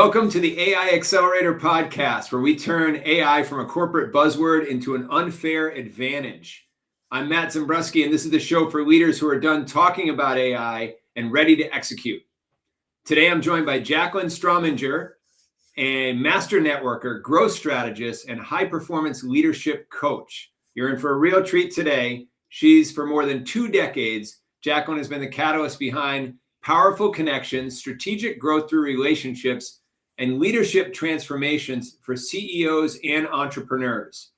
Welcome to the AI Accelerator Podcast, where we turn AI from a corporate buzzword into an unfair advantage. I'm Matt Zembruski, and this is the show for leaders who are done talking about AI and ready to execute. Today, I'm joined by Jacqueline Strominger, a master networker, growth strategist, and high-performance leadership coach. You're in for a real treat today. She's, for more than 2 decades, Jacqueline has been the catalyst behind powerful connections, strategic growth through relationships, and leadership transformations for CEOs and entrepreneurs.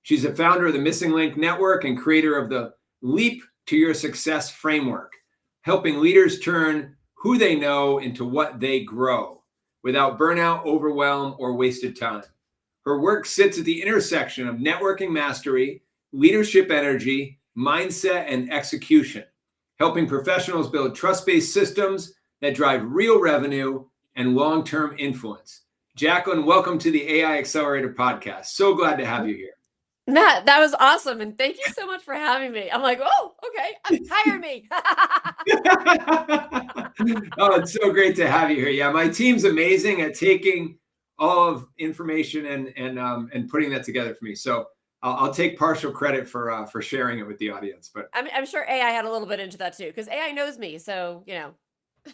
She's the founder of the Missing Link Network and creator of the Leap to Your Success framework, helping leaders turn who they know into what they grow without burnout, overwhelm, or wasted time. Her work sits at the intersection of networking mastery, leadership energy, mindset, and execution, helping professionals build trust-based systems that drive real revenue and long-term influence. Jacqueline, welcome to the AI Accelerator Podcast. So glad to have you here. Matt, that was awesome. And thank you so much for having me. I'm like, oh, okay, hire me. Oh, it's so great to have you here. Yeah, my team's amazing at taking all of information and putting that together for me. So I'll take partial credit for sharing it with the audience. But I'm sure AI had a little bit into that too, because AI knows me. So,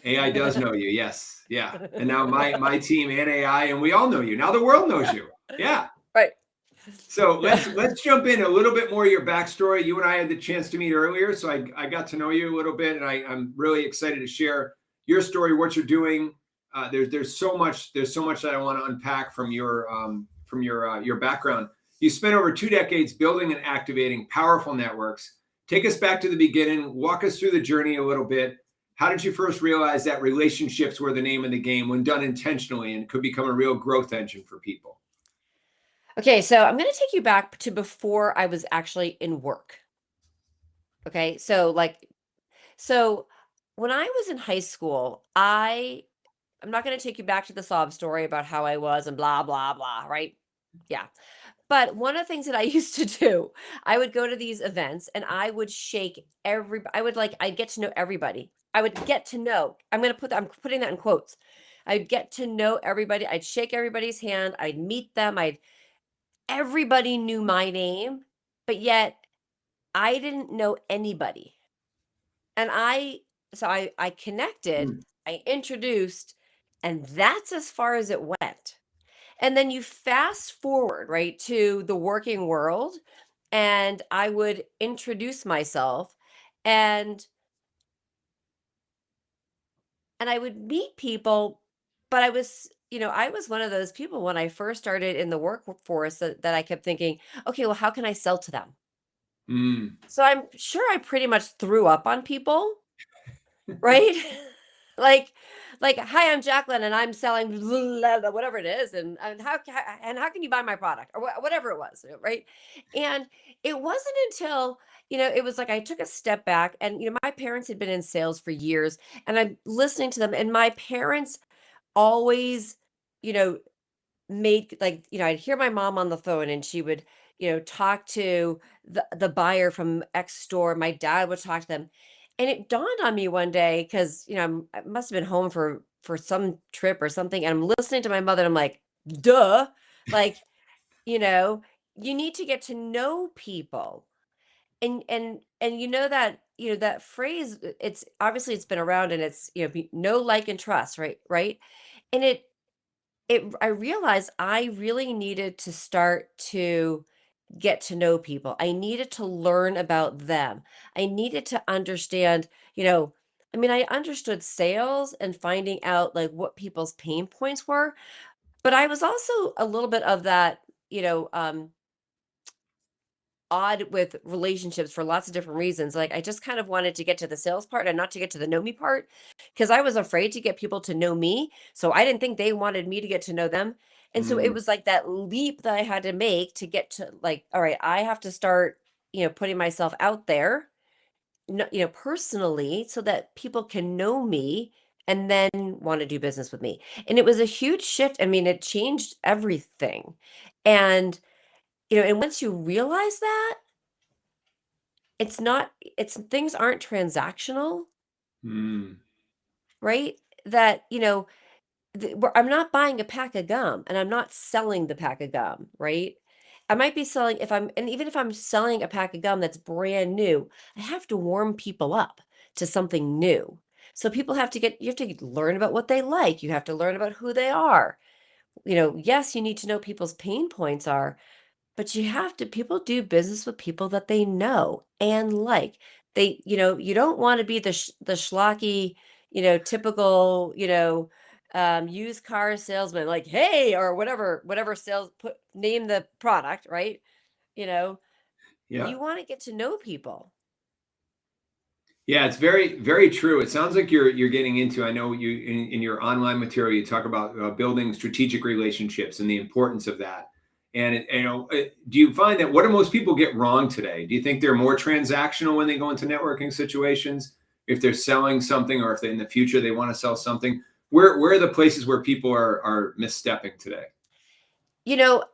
AI does know you. Yes. Yeah. And now my team and AI, and we all know you. Now the world knows you. Yeah. Right. So let's jump in a little bit more of your backstory. You and I had the chance to meet earlier, so I got to know you a little bit, and I'm really excited to share your story, what you're doing. There's so much that I want to unpack from your background. You spent over 2 decades building and activating powerful networks. Take us back to the beginning. Walk us through the journey a little bit. How did you first realize that relationships were the name of the game when done intentionally and could become a real growth engine for people? Okay, so I'm going to take you back to before I was actually in work. Okay, so when I was in high school, I'm not going to take you back to the sob story about how I was and blah, blah, blah, right? Yeah. But one of the things that I used to do, I would go to these events and I would shake I'd get to know everybody. I would get to know, I'm putting that in quotes. I'd get to know everybody. I'd shake everybody's hand. I'd meet them. Everybody knew my name, but yet I didn't know anybody. And I connected, I introduced, and that's as far as it went. And then you fast forward, right, to the working world, and I would introduce myself and I would meet people, but I was one of those people when I first started in the workforce that I kept thinking, okay, well, how can I sell to them? So I'm sure I pretty much threw up on people, right? like hi, I'm Jacqueline and I'm selling whatever it is, and how can you buy my product or whatever it was, right? And it wasn't until it was like I took a step back, and my parents had been in sales for years, and I'm listening to them, and my parents always you know made, I'd hear my mom on the phone, and she would talk to the buyer from X store. My dad would talk to them, and it dawned on me one day, because I must have been home for some trip or something, and I'm listening to my mother, and I'm like, duh, like, you know you need to get to know people. And that that phrase, it's obviously it's been around, and it's know, like, and trust, right. And I realized I really needed to start to get to know people. I needed to learn about them. I needed to understand, I understood sales and finding out, like, what people's pain points were, but I was also a little bit of that, you know, um, odd with relationships for lots of different reasons. Like, I just kind of wanted to get to the sales part and not to get to the know me part, because I was afraid to get people to know me. So I didn't think they wanted me to get to know them. And so it was like that leap that I had to make to get to, like, all right, I have to start, putting myself out there, personally, so that people can know me and then want to do business with me. And it was a huge shift. I mean, it changed everything. And and once you realize that, it's not it's things aren't transactional, Mm. right? That, I'm not buying a pack of gum and I'm not selling the pack of gum, right? I might be selling and even if I'm selling a pack of gum that's brand new, I have to warm people up to something new. So people you have to learn about what they like. You have to learn about who they are. Yes, you need to know people's pain points are, but people do business with people that they know and like. You don't want to be the schlocky, typical, used car salesman, like, hey, or whatever name the product, right? You know, Yeah. you want to get to know people. Yeah, it's very, very true. It sounds like you're getting into. I know you in your online material you talk about building strategic relationships and the importance of that. And do you find that what do most people get wrong today? Do you think they're more transactional when they go into networking situations? If they're selling something, or if in the future they want to sell something, where are the places where people are misstepping today? You know,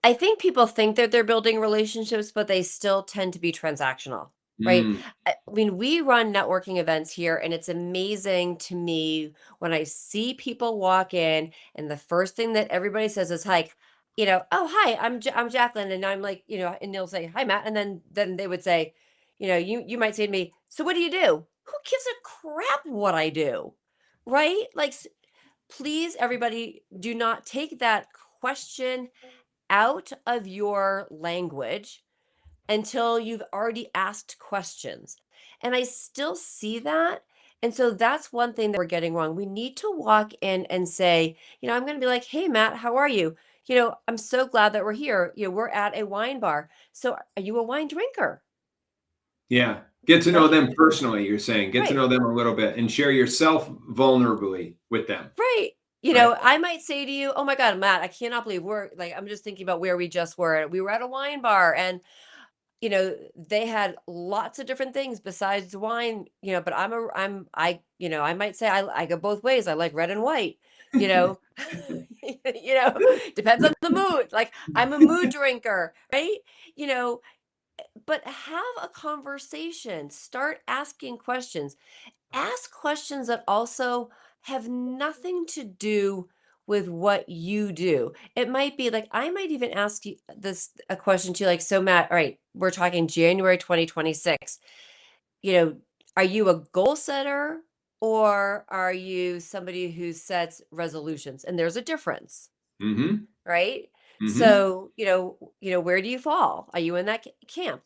I think people think that they're building relationships, but they still tend to be transactional, right? Mm, I mean, we run networking events here, and it's amazing to me when I see people walk in, and the first thing that everybody says is, "Hi, oh hi, I'm Jacqueline," and I'm like, and they'll say, "Hi, Matt," and then they would say, you might say to me, "So what do you do?" Who gives a crap what I do, right? Like, please, everybody, do not take that question out of your language until you've already asked questions. And I still see that. And so that's one thing that we're getting wrong. We need to walk in and say, I'm going to be like, "Hey, Matt, how are you? I'm so glad that we're here. We're at a wine bar. So are you a wine drinker?" yeah. Get to know Like, them personally, you're saying. Get to right. know them a little bit and share yourself vulnerably with them, Right. right? I might say to you, "Oh my God, Matt, I cannot believe I'm just thinking about where we just were. We were at a wine bar and they had lots of different things besides wine, but I might say I go both ways. I like red and white, you know. Depends on the mood. Like, I'm a mood drinker, right? You know, but have a conversation. Start asking questions. Ask questions that also have nothing to do with what you do. It might be like, I might even ask you a question to you, like, "So Matt, all right, we're talking January 2026. You know, are you a goal setter or are you somebody who sets resolutions?" And there's a difference, Mhm. right? Mhm. So, where do you fall? Are you in that camp?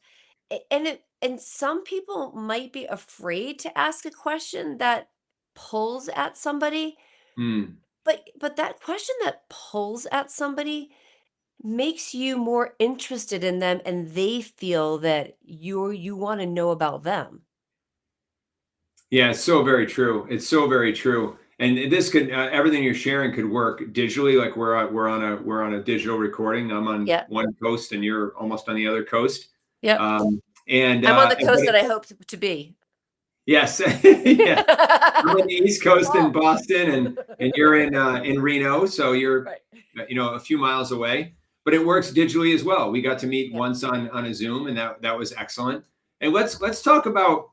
And some people might be afraid to ask a question that pulls at somebody, Mm. but that question that pulls at somebody makes you more interested in them, and they feel that you want to know about them. Yeah, it's so very true. It's so very true. And this could everything you're sharing could work digitally. Like we're on a digital recording. I'm on Yeah. one coast and you're almost on the other coast. Yep. Um, I'm on the but coast that I hope to be. yes, yeah. I'm on the East Coast in Well, Boston, and you're in Reno, so you're right. a few miles away. But it works digitally as well. We got to meet Yeah. once on a Zoom, and that was excellent. And let's talk about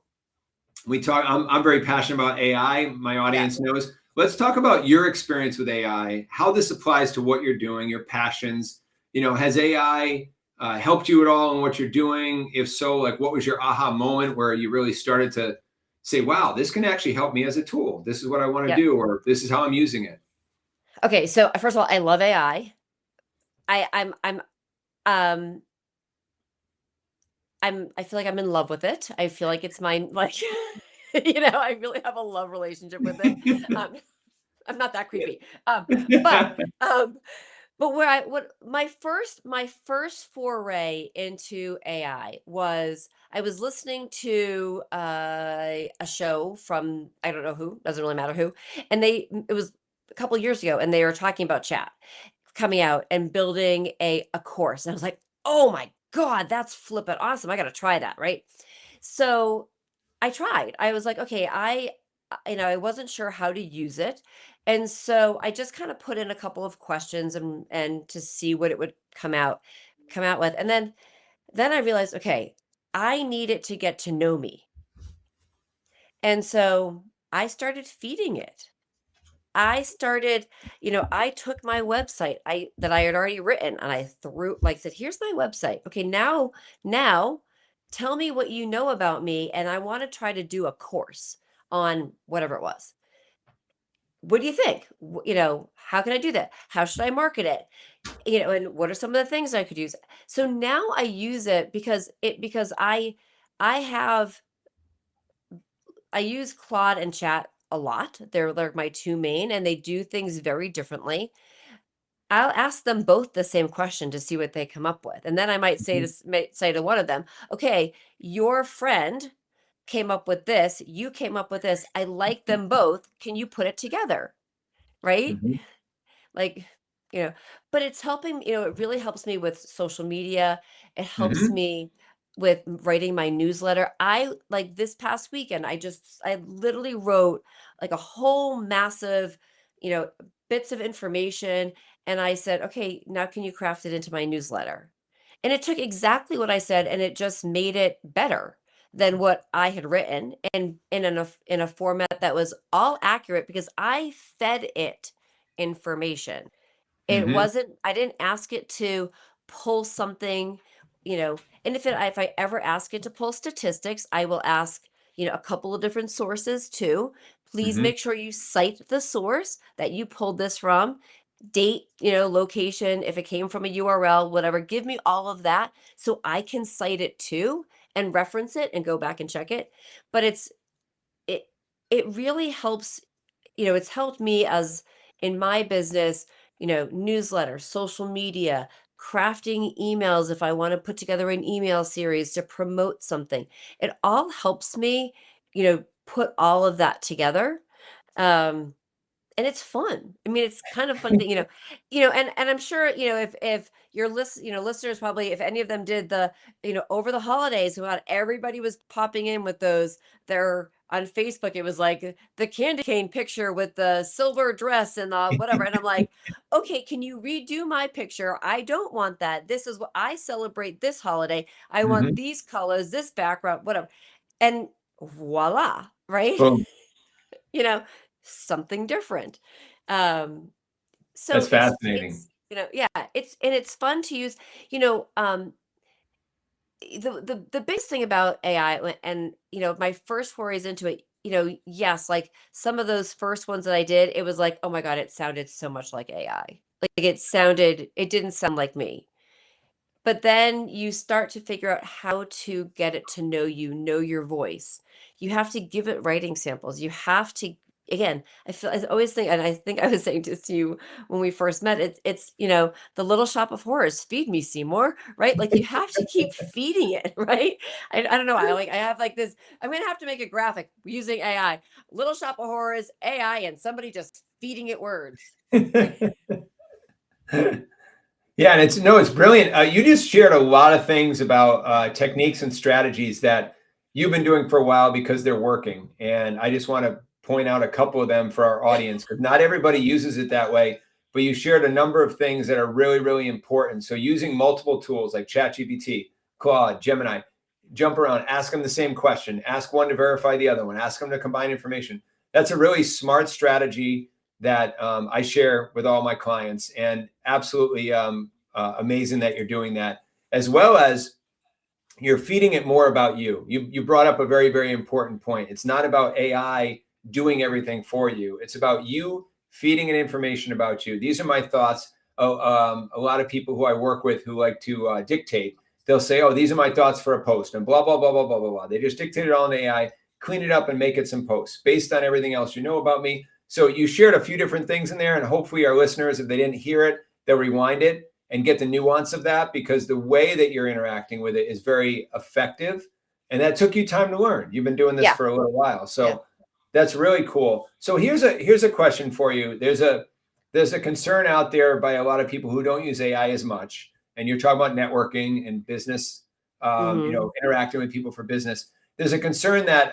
I'm very passionate about AI. My Yeah. audience knows. Let's talk about your experience with AI, how this applies to what you're doing, your passions. Has AI helped you at all in what you're doing? If so, like what was your aha moment where you really started to say, wow, this can actually help me as a tool. This is what I want to Yeah. do, or this is how I'm using it. Okay, so first of all, I love AI. Um I feel like I'm in love with it. I feel like it's mine, like, I really have a love relationship with it. Um, I'm not that creepy. But um, but where I what my first foray into AI was I was listening to a show from, I don't know who, doesn't really matter who, and it was a couple years ago, and they were talking about chat coming out and building a course. And I was like, "Oh my God, that's flippin' awesome. I gotta try that," right? So I tried. I was like, okay, I wasn't sure how to use it. And so I just kind of put in a couple of questions and to see what it would come out with. And then I realized, okay, I need it to get to know me. And so I started feeding it. I started, I took my website that I had already written and I said, here's my website. Okay, now tell me what you know about me. And I want to try to do a course on whatever it was. What do you think? How can I do that? How should I market it? And what are some of the things I could use? So now I use it because I have I use Claude and Chat a lot. They're my two main, and they do things very differently. I'll ask them both the same question to see what they come up with. And then I might say to one of them, okay, your friend came up with this, you came up with this. I like them both. Can you put it together? Right? Mhm. Like, you know, but it's helping, it really helps me with social media. It helps Mhm. me with writing my newsletter. I like this past weekend, I literally wrote like a whole massive, you know, bits of information. And I said, okay, now can you craft it into my newsletter? And it took exactly what I said and it just made it better than what I had written and in a format that was all accurate because I fed it information. It Mhm. wasn't I didn't ask it to pull something, and if I ever ask it to pull statistics, I will ask, a couple of different sources too. Please Mhm. make sure you cite the source that you pulled this from, date, location, if it came from a URL, whatever. Give me all of that so I can cite it too and reference it and go back and check it. But it it really helps, it's helped me as in my business, newsletter, social media, crafting emails if I want to put together an email series to promote something. It all helps me, put all of that together. Um and it's fun. I mean, it's kind of fun to, and I'm sure, if your listeners probably, if any of them did over the holidays, about everybody was popping in with those, they're on Facebook, it was like the candy cane picture with the silver dress and the whatever. And I'm like, okay, can you redo my picture? I don't want that. This is what I celebrate this holiday. I want Mhm. these colors, this background, whatever. And voila, right? Boom. you know, Something different. Um, That's so fascinating. yeah, it's fun to use, you know, um, the biggest thing about AI and my first forays into it, yes, like some of those first ones that I did, it was like, oh my God, it sounded so much like AI. Like it didn't sound like me. But then you start to figure out how to get it to know your voice. You have to give it writing samples. You have to, again, I always think, and I think I was saying this to you when we first met, it's, the little shop of horrors, feed me, Seymour, right? Like you have to keep feeding it, right? I don't know. I have like this, I'm going to have to make a graphic using AI, little shop of horrors, AI, and somebody just feeding it words. Yeah, and it's brilliant. You just shared a lot of things about techniques and strategies that you've been doing for a while because they're working. And I just want to point out a couple of them for our audience because not everybody uses it that way. But you shared a number of things that are really, really important. So using multiple tools like ChatGPT, Claude, Gemini, jump around, ask them the same question, ask one to verify the other one, ask them to combine information. That's a really smart strategy that I share with all my clients, and absolutely amazing that you're doing that, as well as you're feeding it more about you. You brought up a very, very important point. It's not about AI doing everything for you. It's about you feeding it information about you. These are my thoughts. Oh, a lot of people who I work with who like to dictate, they'll say, "Oh, these are my thoughts for a post," and blah blah blah blah blah blah blah. They just dictate it all in AI, clean it up, and make it some posts based on everything else you know about me. So you shared a few different things in there, and hopefully our listeners, if they didn't hear it, they'll rewind it and get the nuance of that, because the way that you're interacting with it is very effective. And that took you time to learn. You've been doing this Yeah. for a little while. Yeah. So that's really cool. So here's a question for you. There's a concern out there by a lot of people who don't use AI as much. And you're talking about networking and business, Hmm. interacting with people for business. There's a concern that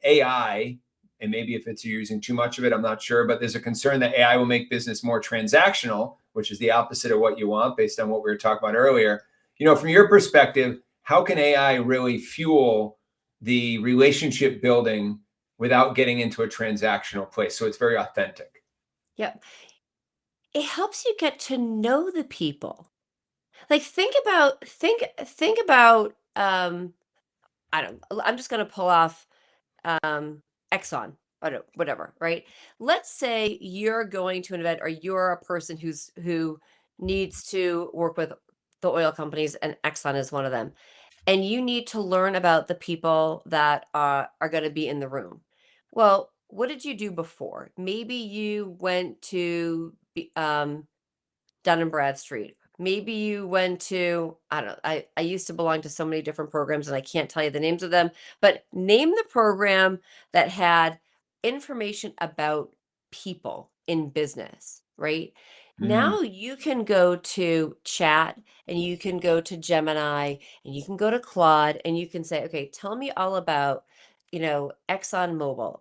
AI, and maybe if it's using too much of it, I'm not sure, but there's a concern that AI will make business more transactional, which is the opposite of what you want based on what we were talking about earlier. From your perspective, how can AI really fuel the relationship building without getting into a transactional place so it's very authentic? Yep. It helps you get to know the people. Like, think about, I don't I'm just gonna pull off, um, Exxon, I don't whatever, right? Let's say you're going to an event, or you're a person who needs to work with the oil companies, and Exxon is one of them, and you need to learn about the people that are gonna be in the room. Well, what did you do before? Maybe you went to Dun& and Bradstreet. Maybe you went to, I don't know, I used to belong to so many different programs, and I can't tell you the names of them, but name the program that had information about people in business, right? Mm, Now you can go to Chat, and you can go to Gemini, and you can go to Claude, and you can say, okay, tell me all about, ExxonMobil.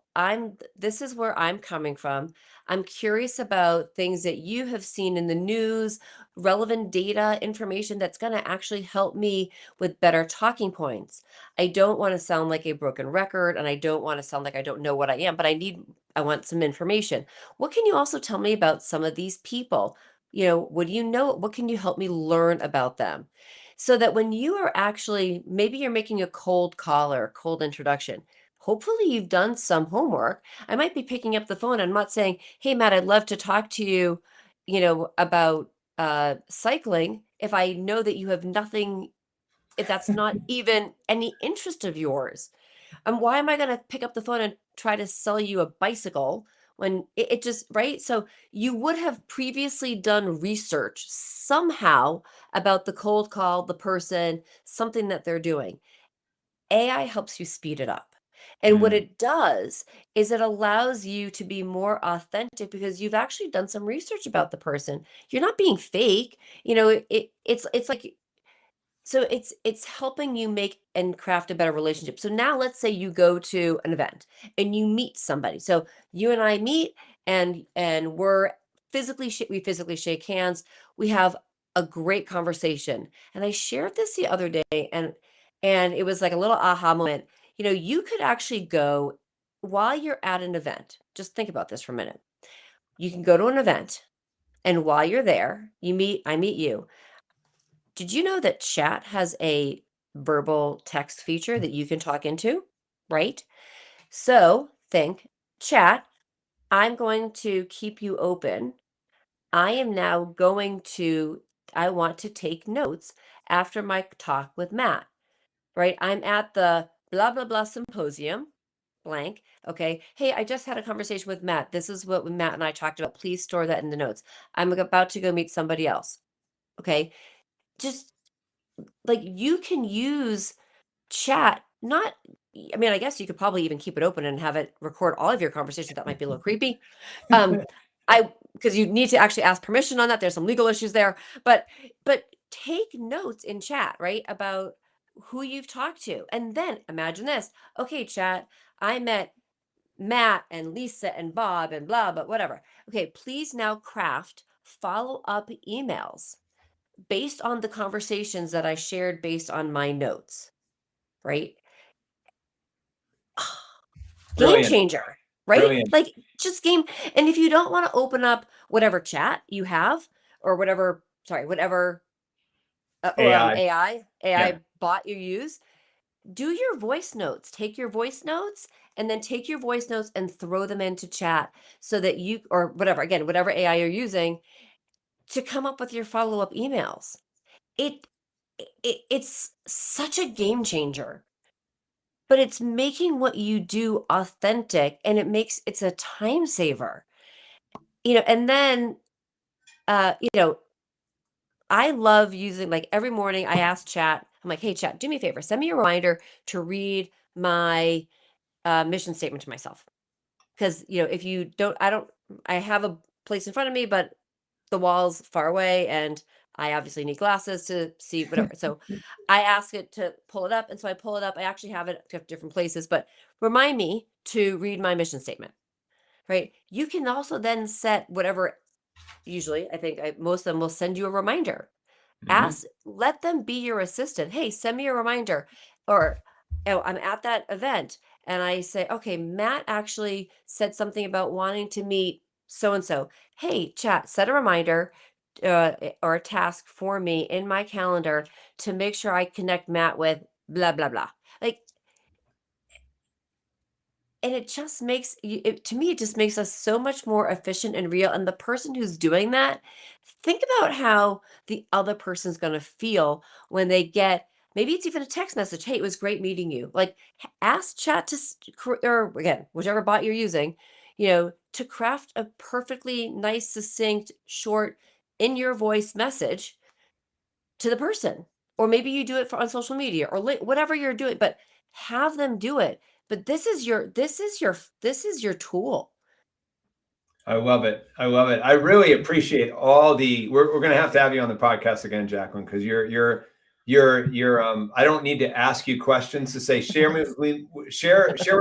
This is where I'm coming from. I'm curious about things that you have seen in the news, relevant data, information that's going to actually help me with better talking points. I don't want to sound like a broken record, and I don't want to sound like I don't know what I am, but I want some information. What can you also tell me about some of these people? What do you know? What can you help me learn about them? So that when you are actually, maybe you're making a cold call or a cold introduction, hopefully you've done some homework. I might be picking up the phone. I'm not saying, "Hey, Matt, I'd love to talk to you, about cycling," if I know that you have nothing, if that's not even any interest of yours. And why am I going to pick up the phone and try to sell you a bicycle when it just, right? So you would have previously done research somehow about the cold call, the person, something that they're doing. AI helps you speed it up. And what mm. it does is it allows you to be more authentic because you've actually done some research about the person. You're not being fake. It's like, so it's helping you make and craft a better relationship. So now let's say you go to an event and you meet somebody. So you and I meet, and we physically shake hands. We have a great conversation. And I shared this the other day, and it was like a little aha moment. You could actually go while you're at an event. Just think about this for a minute. You can go to an event, and while you're there, I meet you. Did you know that chat has a verbal text feature that you can talk into? Right? So think, chat, I'm going to keep you open. I am now I want to take notes after my talk with Matt, right? I'm at the blah, blah, blah symposium, blank. Okay. Hey, I just had a conversation with Matt. This is what Matt and I talked about. Please store that in the notes. I'm about to go meet somebody else. Okay. Just like, you can use chat, not, I mean, I guess you could probably even keep it open and have it record all of your conversations. That might be a little creepy. Um, because you need to actually ask permission on that. There's some legal issues there, but take notes in chat, right? About who you've talked to. And then imagine this. Okay, chat, I met Matt and Lisa and Bob and blah, but whatever. Okay, please now craft follow-up emails based on the conversations that I shared based on my notes, right? Game Brilliant. changer, right? Brilliant. Like, just game. And if you don't want to open up whatever chat you have, or whatever AI. Yeah. AI bot you use, do your voice notes. Take your voice notes, and then take your voice notes and throw them into chat, so that you, or whatever, again, whatever AI you're using, to come up with your follow-up emails. It, it's such a game changer, but it's making what you do authentic, and it's a time saver. And then, you know, I love using, like, every morning I ask chat, I'm like, "Hey chat, do me a favor, send me a reminder to read my mission statement to myself." Because, if you don't, I have a place in front of me, but the wall's far away, and I obviously need glasses to see whatever. So I ask it to pull it up. And so I pull it up. I actually have it at different places, but remind me to read my mission statement, right? You can also then set whatever, usually, I think most of them will send you a reminder. Mhm. Let them be your assistant. Hey, send me a reminder. Or, I'm at that event, and I say, okay, Matt actually said something about wanting to meet. so-and-so. Hey, chat, set a reminder or a task for me in my calendar to make sure I connect Matt with blah, blah, blah. Like, and it just makes to me, it just makes us so much more efficient and real. And the person who's doing that, think about how the other person's going to feel when they get, maybe it's even a text message. Hey, it was great meeting you. Like, ask chat to, or again, whichever bot you're using, to craft a perfectly nice, succinct, short, in your voice message to the person. Or maybe you do it on social media or whatever you're doing, but have them do it. But this is your tool. I love it. I love it. I really appreciate all the. We're going to have you on the podcast again, Jacqueline, because I don't need to ask you questions to say share with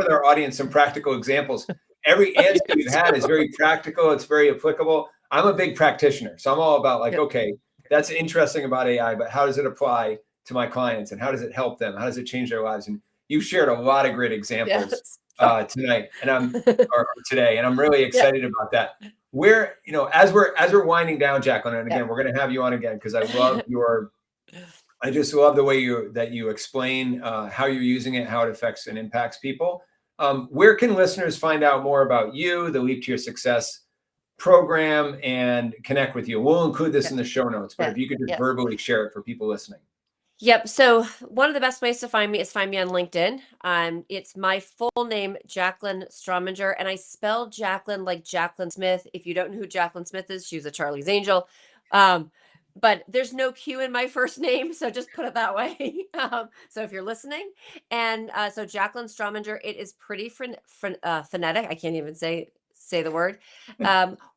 our audience some practical examples. Every answer you've had is very practical. It's very applicable. I'm a big practitioner, so I'm all about like, okay, that's interesting about AI, but how does it apply to my clients and how does it help them? How does it change their lives? And you've shared a lot of great examples tonight, and or today, and I'm really excited about that. We're, as we're winding down, Jacqueline, and again, we're going to have you on again because I just love the way you explain how you're using it, how it affects and impacts people. Where can listeners find out more about you, the Leap to Your Success program, and connect with you? We'll include this in the show notes, but if you could just verbally share it for people listening. Yep. So one of the best ways to find me is find me on LinkedIn. It's my full name, Jacqueline Strominger, and I spell Jacqueline like Jacqueline Smith. If you don't know who Jacqueline Smith is, she's a Charlie's Angel. But there's no Q in my first name, so just put it that way. So if you're listening, and so Jacqueline Strominger, it is pretty phonetic. I can't even say the word.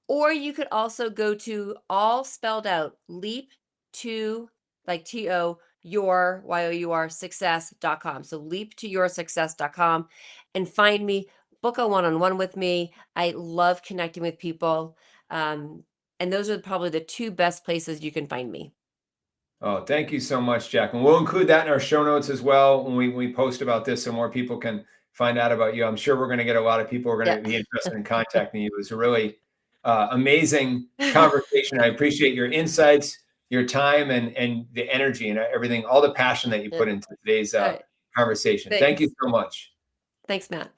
Or you could also go to all spelled out leap to like TO your success.com. So leap to your success.com and find me, book a one-on-one with me. I love connecting with people. And those are probably the two best places you can find me. Oh, thank you so much, Jacqueline. We'll include that in our show notes as well when we post about this so more people can find out about you. I'm sure we're going to get a lot of people who are going to be interested in contacting you. It was a really amazing conversation. I appreciate your insights, your time, and the energy and everything, all the passion that you put into today's conversation. Thanks. Thank you so much. Thanks, Matt.